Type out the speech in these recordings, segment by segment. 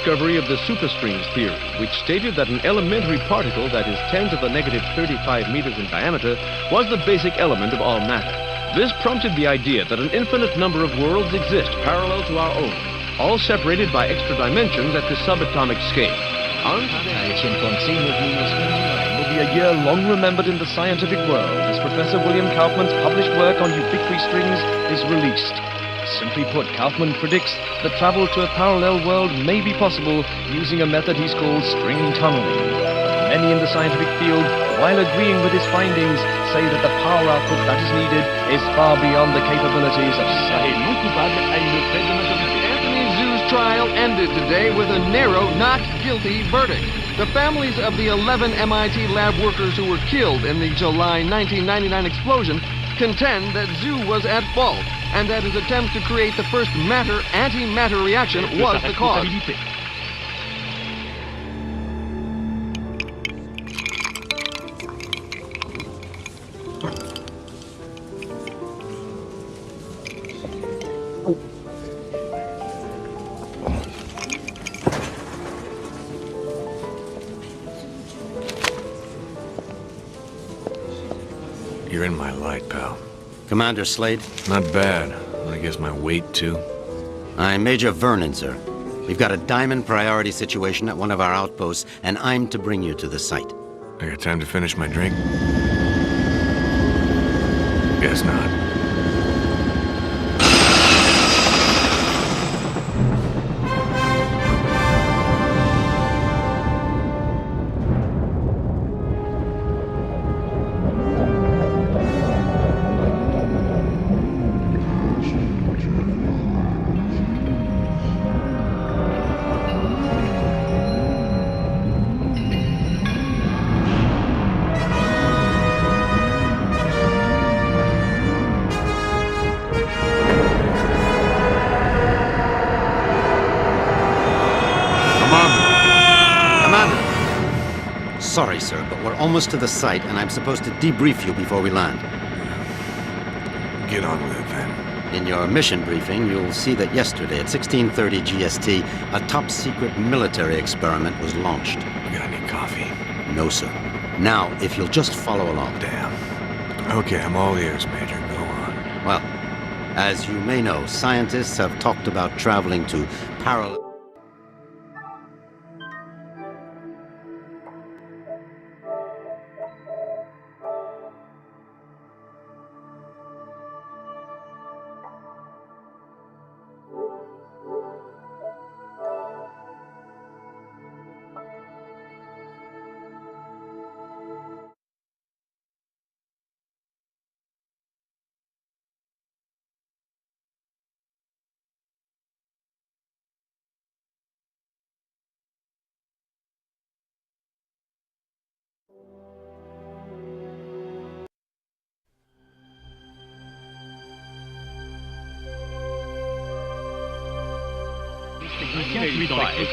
discovery of the superstrings theory, which stated that an elementary particle that is 10 to the negative 35 meters in diameter was the basic element of all matter. This prompted the idea that an infinite number of worlds exist parallel to our own, all separated by extra dimensions at the subatomic scale. Will be a year long remembered in the scientific world as Professor William Kaufman's published work on ubiquitary strings is released. Simply put, Kaufman predicts that travel to a parallel world may be possible using a method he's called string tunneling. Many in the scientific field, while agreeing with his findings, say that the power output that is needed is far beyond the capabilities of science. Anthony Zhu's trial ended today with a narrow not guilty verdict. The families of the 11 MIT lab workers who were killed in the July 1999 explosion contend that Zhu was at fault and that his attempt to create the first matter-antimatter reaction was the cause. You're in my light, pal. Commander Slade? Not bad. I guess my weight, too. I'm Major Vernon, sir. We've got a diamond priority situation at one of our outposts, and I'm to bring you to the site. I got time to finish my drink? Guess not. Sorry, sir, but we're almost to the site, and I'm supposed to debrief you before we land. Get on with it, then. In your mission briefing, you'll see that yesterday at 16:30 GST, a top-secret military experiment was launched. You got any coffee? No, sir. Now, if you'll just follow along. Damn. Okay, I'm all ears, Major. Go on. Well, as you may know, scientists have talked about traveling to parallel...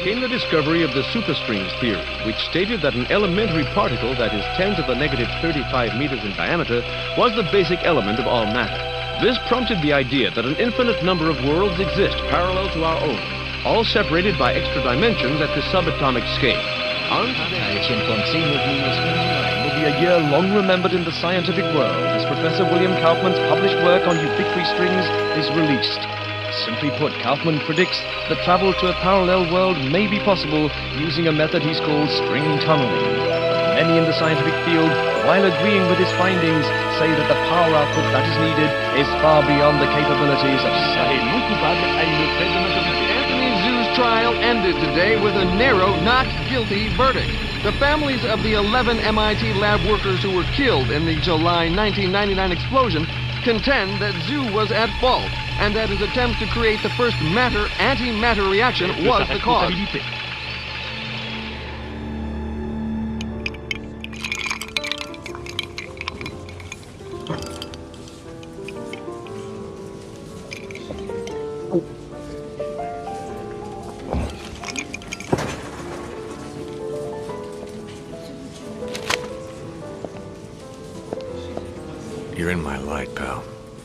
Came the discovery of the superstrings theory, which stated that an elementary particle that is 10 to the negative 35 meters in diameter was the basic element of all matter. This prompted the idea that an infinite number of worlds exist parallel to our own, all separated by extra dimensions at the subatomic scale. Will be a year long remembered in the scientific world as Professor William Kaufman's published work on ubiquitary strings is released. Simply put, Kaufman predicts that travel to a parallel world may be possible using a method he's called string tunneling. Many in the scientific field, while agreeing with his findings, say that the power output that is needed is far beyond the capabilities of science. Anthony Zhu's trial ended today with a narrow not guilty verdict. The families of the 11 MIT lab workers who were killed in the July 1999 explosion contend that Zhu was at fault and that his attempt to create the first matter-antimatter reaction was the cause. You're in my light, pal.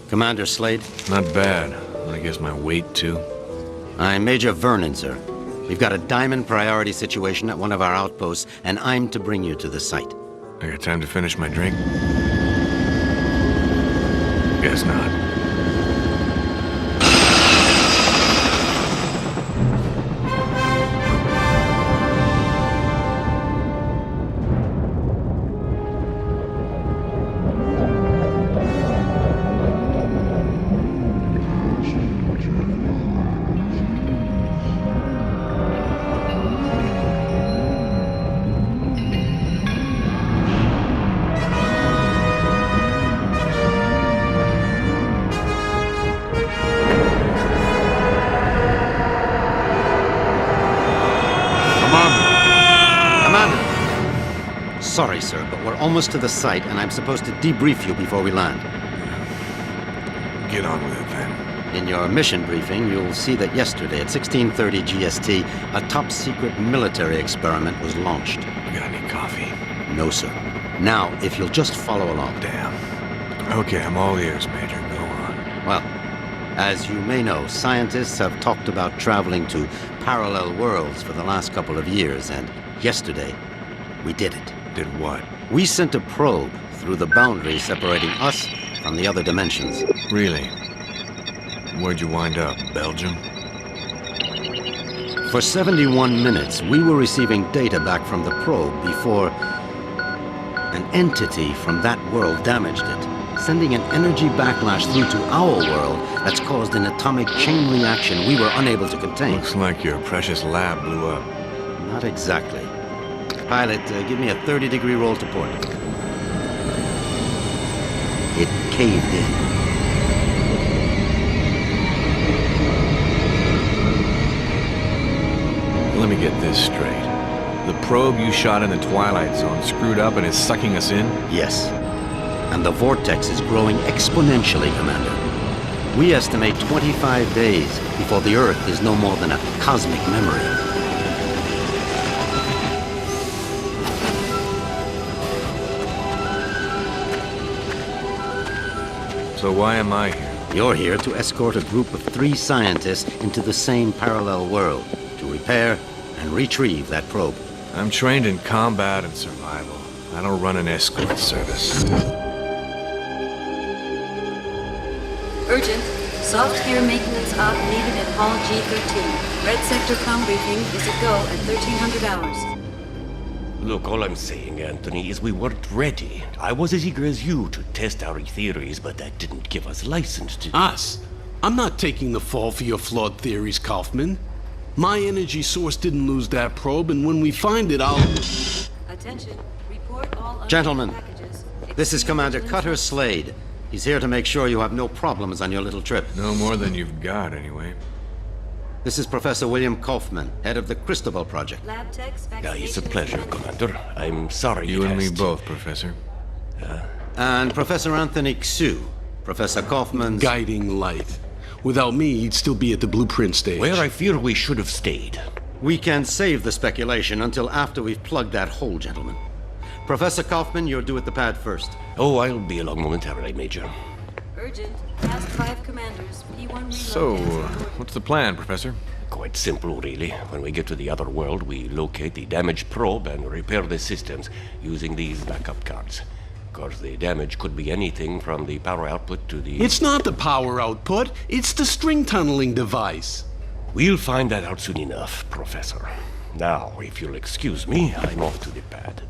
Commander Slade? Not bad. I guess my weight, too. I'm Major Vernon, sir. We've got a diamond priority situation at one of our outposts, and I'm to bring you to the site. I got time to finish my drink? Guess not. Sorry, sir, but we're almost to the site, and I'm supposed to debrief you before we land. Get on with it, then. In your mission briefing, you'll see that yesterday at 16:30 GST, a top-secret military experiment was launched. You got any coffee? No, sir. Now, if you'll just follow along. Damn. Okay, I'm all ears, Major. Go on. Well, as you may know, scientists have talked about traveling to parallel worlds for the last couple of years, and yesterday, we did it. Did what? We sent a probe through the boundary separating us from the other dimensions. Really? Where'd you wind up? Belgium? For 71 minutes, we were receiving data back from the probe before an entity from that world damaged it, sending an energy backlash through to our world that's caused an atomic chain reaction we were unable to contain. Looks like your precious lab blew up. Not exactly. Pilot, give me a 30-degree roll to port. It caved in. Let me get this straight. The probe you shot in the Twilight Zone screwed up and is sucking us in? Yes. And the vortex is growing exponentially, Commander. We estimate 25 days before the Earth is no more than a cosmic memory. So why am I here? You're here to escort a group of 3 scientists into the same parallel world to repair and retrieve that probe. I'm trained in combat and survival. I don't run an escort service. Urgent. Soft gear maintenance op needed at Hall G13. Red Sector comm briefing is a go at 1300 hours. Look, all I'm saying, Anthony, is we weren't ready. I was as eager as you to test our theories, but that didn't give us license to... Us? I'm not taking the fall for your flawed theories, Kaufman. My energy source didn't lose that probe, and when we find it, I'll... Attention. Report all Gentlemen, packages. this is Commander Cutter Slade. He's here to make sure you have no problems on your little trip. No more than you've got, anyway. This is Professor William Kaufman, head of the Cristobal Project. Lab techs, It's a pleasure, Commander. I'm sorry You and me asked. both, Professor. And Professor Anthony Xu, Professor Kaufman's... guiding light. Without me, he'd still be at the blueprint stage. Where I fear we should have stayed. We can save the speculation until after we've plugged that hole, gentlemen. Professor Kaufman, you're due at the pad first. Oh, I'll be along momentarily, Major. Urgent. Task 5 commanders. P1 reload. So, what's the plan, Professor? Quite simple, really. When we get to the other world, we locate the damaged probe and repair the systems using these backup cards. Of course, the damage could be anything from the power output to the... It's not the power output, it's the string tunneling device. We'll find that out soon enough, Professor. Now, if you'll excuse me, I'm off to the pad.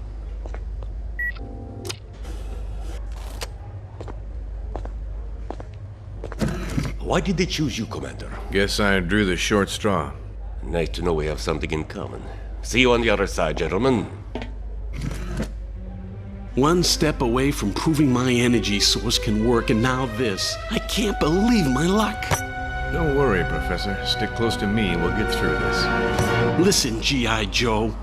Why did they choose you, Commander? Guess I drew the short straw. Nice to know we have something in common. See you on the other side, gentlemen. One step away from proving my energy source can work, and now this. I can't believe my luck. Don't worry, Professor. Stick close to me and we'll get through this. Listen, G.I. Joe.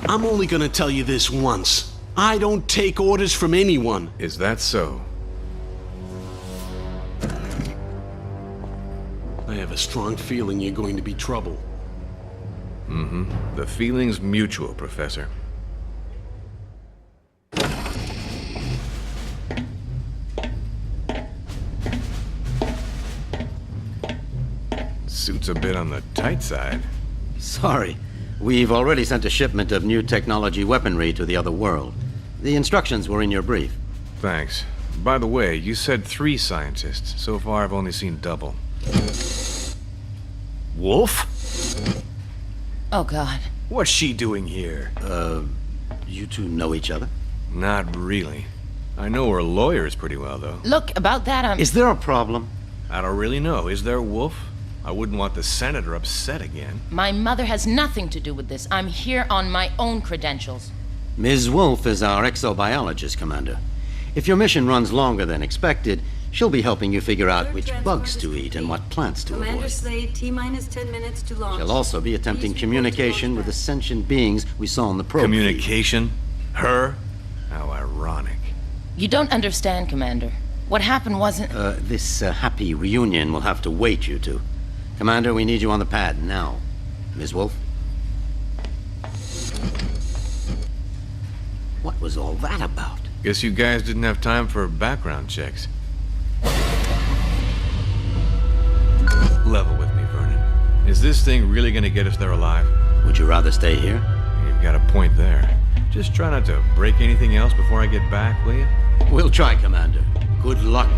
I'm only gonna tell you this once. I don't take orders from anyone. Is that so? I have a strong feeling you're going to be trouble. Mm-hmm. The feeling's mutual, Professor. Suit's a bit on the tight side. Sorry. We've already sent a shipment of new technology weaponry to the other world. The instructions were in your brief. Thanks. By the way, you said 3 scientists. So far, I've only seen double. Wolf? Oh, God. What's she doing here? You two know each other? Not really. I know her lawyers pretty well, though. Look, about that, Is there a problem? I don't really know. Is there, Wolf? I wouldn't want the senator upset again. My mother has nothing to do with this. I'm here on my own credentials. Ms. Wolf is our exobiologist, Commander. If your mission runs longer than expected, she'll be helping you figure out which bugs to eat and what plants to Commander avoid. Slade, T-minus 10 minutes to launch. She'll also be attempting communication with the sentient beings we saw in the probe. Communication? Her? How ironic. You don't understand, Commander. What happened wasn't... This happy reunion will have to wait, you two. Commander, we need you on the pad now. Ms. Wolf? What was all that about? Guess you guys didn't have time for background checks. Level with me, Vernon. Is this thing really gonna get us there alive? Would you rather stay here? You've got a point there. Just try not to break anything else before I get back, will you? We'll try, Commander. Good luck.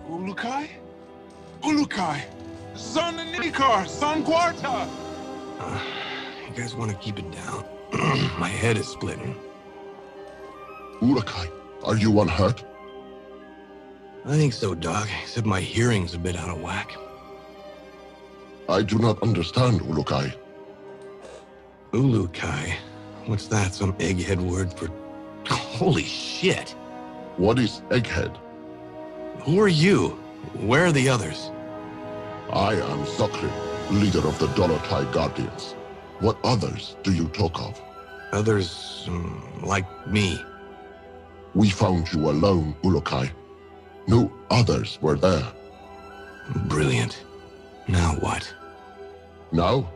Ulukai? Ulukai! Son Nikar! Son Quarta! You guys want to keep it down? My head is splitting. Ulukai, are you unhurt? I think so, Doc, except my hearing's a bit out of whack. I do not understand, Ulukai. Ulukai? What's that, some egghead word for... Holy shit! What is egghead? Who are you? Where are the others? I am Zokri, leader of the Dolotai Guardians. What others do you talk of? Others, like me. We found you alone, Ulukai. No others were there. Brilliant. Now what? Now?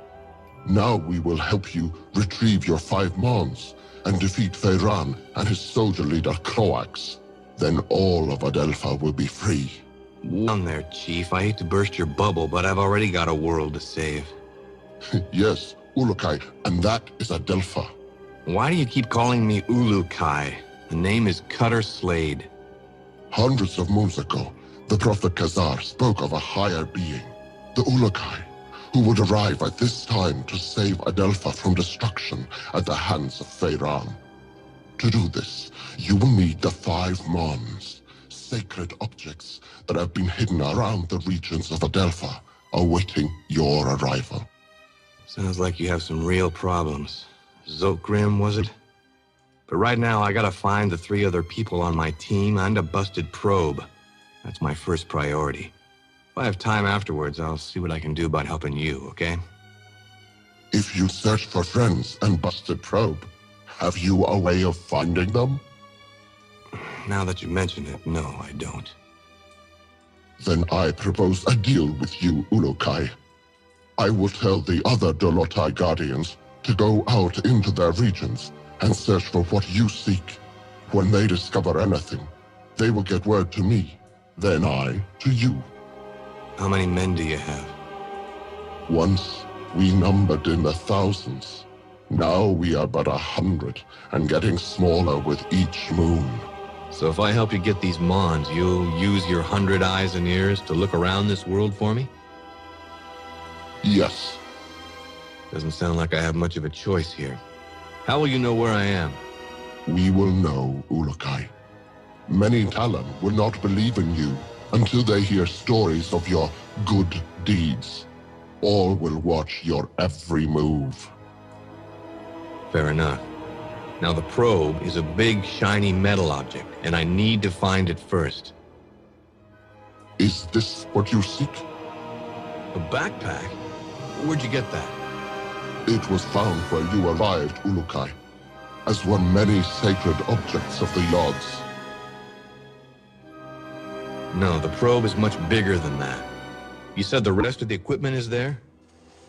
Now we will help you retrieve your 5 Mons and defeat Feyran and his soldier leader Croax. Then all of Adelpha will be free. Down there, Chief. I hate to burst your bubble, but I've already got a world to save. Yes, Ulukai, and that is Adelpha. Why do you keep calling me Ulukai? The name is Cutter Slade. Hundreds of moons ago, the Prophet Khazar spoke of a higher being, the Ulukai, who would arrive at this time to save Adelpha from destruction at the hands of Feyran. To do this, you will need the 5 Mons, sacred objects that have been hidden around the regions of Adelpha, awaiting your arrival. Sounds like you have some real problems. Zokgrim, was it? But right now, I gotta find the 3 other people on my team and a busted probe. That's my first priority. If I have time afterwards, I'll see what I can do about helping you, okay? If you search for friends and busted probe, have you a way of finding them? Now that you mention it, no, I don't. Then I propose a deal with you, Ulukai. I will tell the other Dolotai Guardians to go out into their regions and search for what you seek. When they discover anything, they will get word to me, then I to you. How many men do you have? Once, we numbered in the thousands. Now we are but 100, and getting smaller with each moon. So if I help you get these Mons, you'll use your 100 eyes and ears to look around this world for me? Yes. Doesn't sound like I have much of a choice here. How will you know where I am? We will know, Ulukai. Many Talon will not believe in you until they hear stories of your good deeds. All will watch your every move. Fair enough. Now the probe is a big, shiny metal object, and I need to find it first. Is this what you seek? A backpack? Where'd you get that? It was found where you arrived, Ulukai, as one many sacred objects of the Yods. No, the probe is much bigger than that. You said the rest of the equipment is there?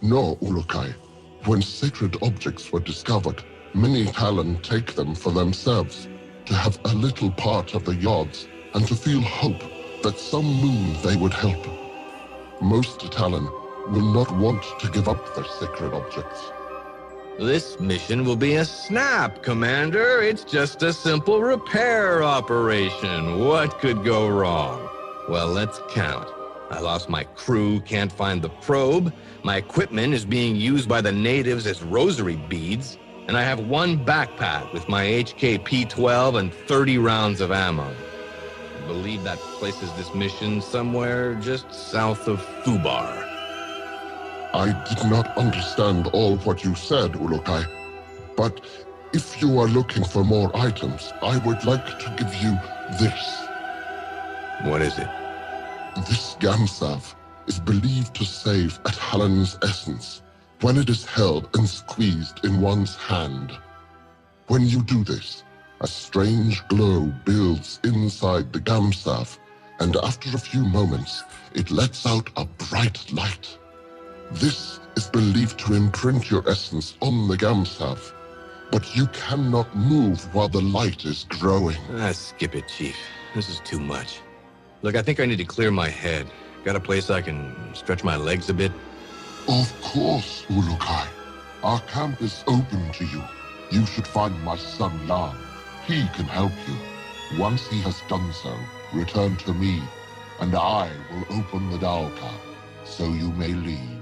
No, Ulukai. When sacred objects were discovered, many Talon take them for themselves, to have a little part of the Yods, and to feel hope that some moon they would help. Most Talon will not want to give up their sacred objects. This mission will be a snap, Commander. It's just a simple repair operation. What could go wrong? Well, let's count. I lost my crew, can't find the probe. My equipment is being used by the natives as rosary beads. And I have one backpack with my HK Prt.1 and 30 rounds of ammo. I believe that places this mission somewhere just south of Fubar. I did not understand all what you said, Ulukai. But if you are looking for more items, I would like to give you this. What is it? This Gamsav is believed to save a Talon's essence when it is held and squeezed in one's hand. When you do this, a strange glow builds inside the Gamsav, and after a few moments, it lets out a bright light. This is believed to imprint your essence on the Gamsav, but you cannot move while the light is growing. Skip it, Chief. This is too much. Look, I think I need to clear my head. Got a place I can stretch my legs a bit? Of course, Ulukai. Our camp is open to you. You should find my son Lan. He can help you. Once he has done so, return to me, and I will open the Dalka, so you may leave.